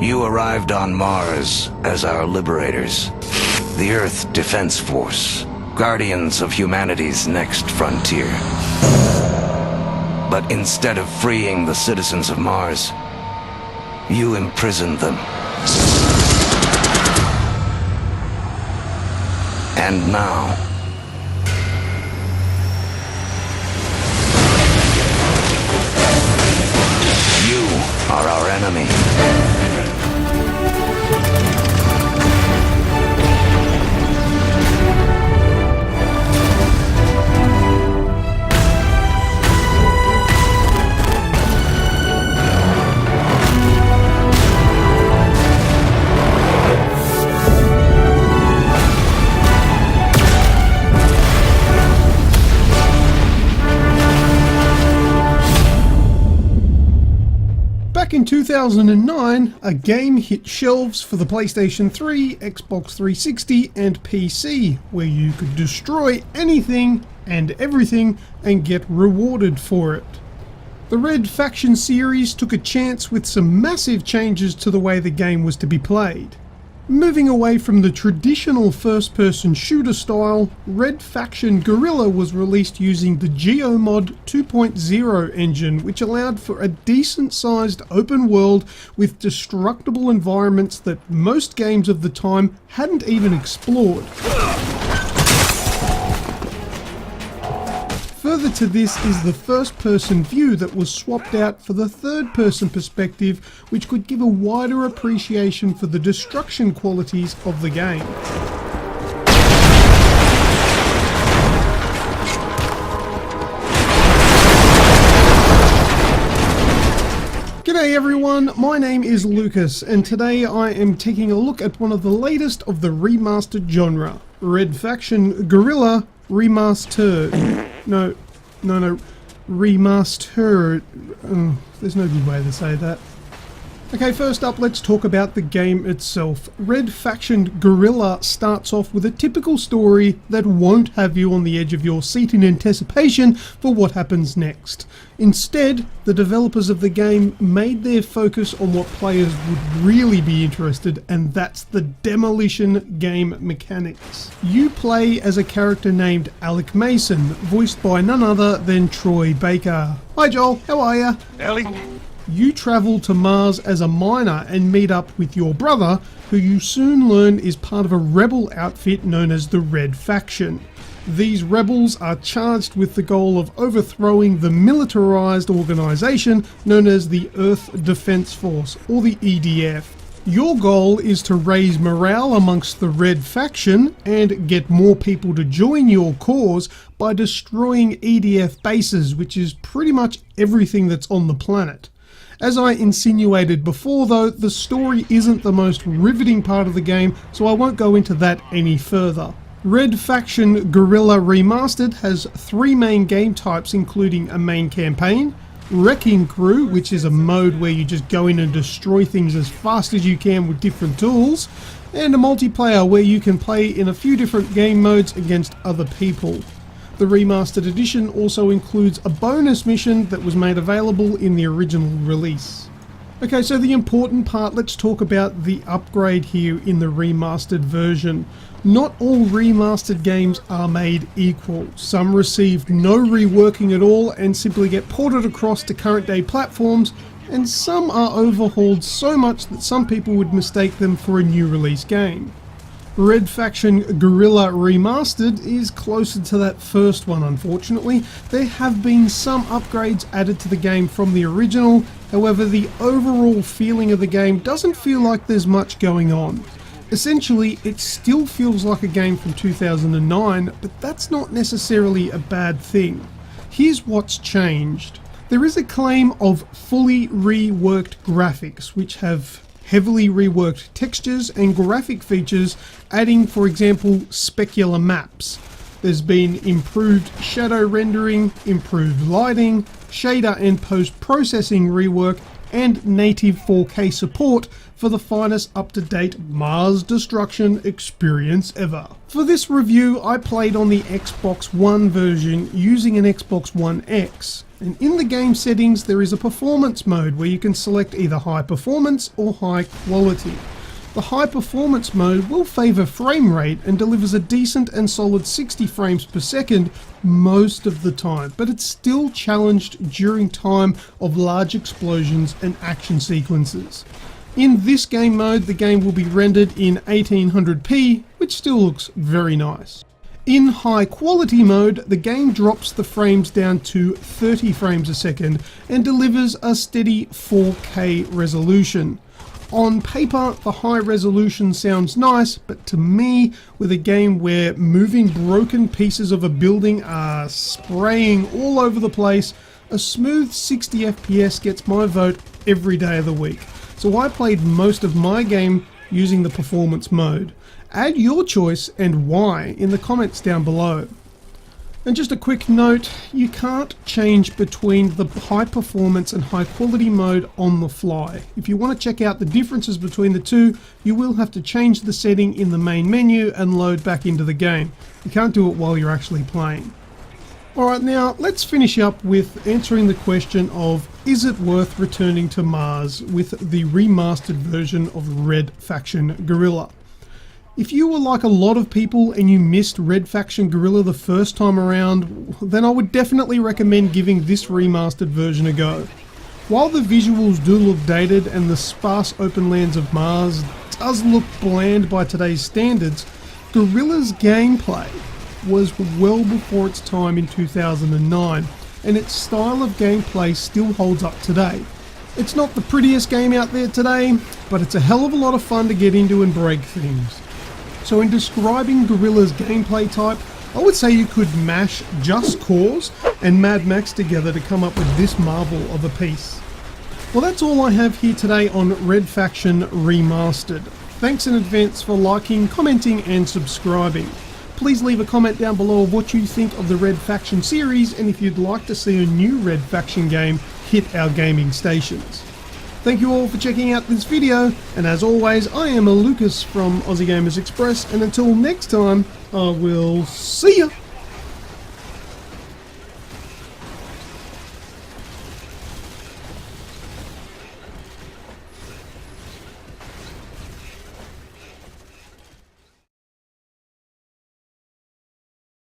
You arrived on Mars as our liberators. The Earth Defense Force, guardians of humanity's next frontier. But instead of freeing the citizens of Mars, you imprisoned them. And now, you are our enemy. Back in 2009, a game hit shelves for the PlayStation 3, Xbox 360 and PC, where you could destroy anything and everything and get rewarded for it. The Red Faction series took a chance with some massive changes to the way the game was to be played. Moving away from the traditional first-person shooter style, Red Faction Guerilla was released using the GeoMod 2.0 engine, which allowed for a decent-sized open world with destructible environments that most games of the time hadn't even explored. Further to this is the first-person view that was swapped out for the third-person perspective, which could give a wider appreciation for the destruction qualities of the game. G'day everyone, my name is Lucas, and today I am taking a look at one of the latest of the remastered genre, Red Faction Guerilla Re-Mars-tered. No, Re-Mars-tered. Oh, there's no good way to say that. Okay, first up, let's talk about the game itself. Red Faction Guerilla starts off with a typical story that won't have you on the edge of your seat in anticipation for what happens next. Instead, the developers of the game made their focus on what players would really be interested, and that's the demolition game mechanics. You play as a character named Alec Mason, voiced by none other than Troy Baker. Hi Joel, how are ya? Ellie? You travel to Mars as a miner and meet up with your brother, who you soon learn is part of a rebel outfit known as the Red Faction. These rebels are charged with the goal of overthrowing the militarized organization known as the Earth Defense Force, or the EDF. Your goal is to raise morale amongst the Red Faction and get more people to join your cause by destroying EDF bases, which is pretty much everything that's on the planet. As I insinuated before though, the story isn't the most riveting part of the game, so I won't go into that any further. Red Faction Guerilla Remastered has three main game types, including a main campaign, Wrecking Crew, which is a mode where you just go in and destroy things as fast as you can with different tools, and a multiplayer where you can play in a few different game modes against other people. The remastered edition also includes a bonus mission that was made available in the original release. Okay, so the important part, let's talk about the upgrade here in the remastered version. Not all remastered games are made equal. Some received no reworking at all and simply get ported across to current day platforms, and some are overhauled so much that some people would mistake them for a new release game. Red Faction Guerilla Remastered is closer to that first one, unfortunately. There have been some upgrades added to the game from the original, however the overall feeling of the game doesn't feel like there's much going on. Essentially, it still feels like a game from 2009, but that's not necessarily a bad thing. Here's what's changed. There is a claim of fully reworked graphics, which have heavily reworked textures and graphic features, adding, for example, specular maps. There's been improved shadow rendering, improved lighting, shader and post-processing rework, and native 4K support for the finest up-to-date Mars destruction experience ever. For this review, I played on the Xbox One version using an Xbox One X. And in the game settings, there is a performance mode where you can select either high performance or high quality. The high performance mode will favour frame rate and delivers a decent and solid 60 frames per second most of the time, but it's still challenged during time of large explosions and action sequences. In this game mode, the game will be rendered in 1800p, which still looks very nice. In high quality mode, the game drops the frames down to 30 frames a second and delivers a steady 4K resolution. On paper, the high resolution sounds nice, but to me, with a game where moving broken pieces of a building are spraying all over the place, a smooth 60 FPS gets my vote every day of the week. So I played most of my game using the performance mode. Add your choice and why in the comments down below. And just a quick note, you can't change between the high performance and high quality mode on the fly. If you want to check out the differences between the two, you will have to change the setting in the main menu and load back into the game. You can't do it while you're actually playing. Alright, now let's finish up with answering the question of, is it worth returning to Mars with the remastered version of Red Faction Guerilla? If you were like a lot of people and you missed Red Faction Guerilla the first time around, then I would definitely recommend giving this remastered version a go. While the visuals do look dated and the sparse open lands of Mars does look bland by today's standards, Guerilla's gameplay was well before its time in 2009, and its style of gameplay still holds up today. It's not the prettiest game out there today, but it's a hell of a lot of fun to get into and break things. So in describing Guerilla's gameplay type, I would say you could mash Just Cause and Mad Max together to come up with this marvel of a piece. Well, that's all I have here today on Red Faction Remastered. Thanks in advance for liking, commenting and subscribing. Please leave a comment down below of what you think of the Red Faction series, and if you'd like to see a new Red Faction game hit our gaming stations. Thank you all for checking out this video, and as always, I am Lucas from Aussie Gamers Express, and until next time, I will see ya!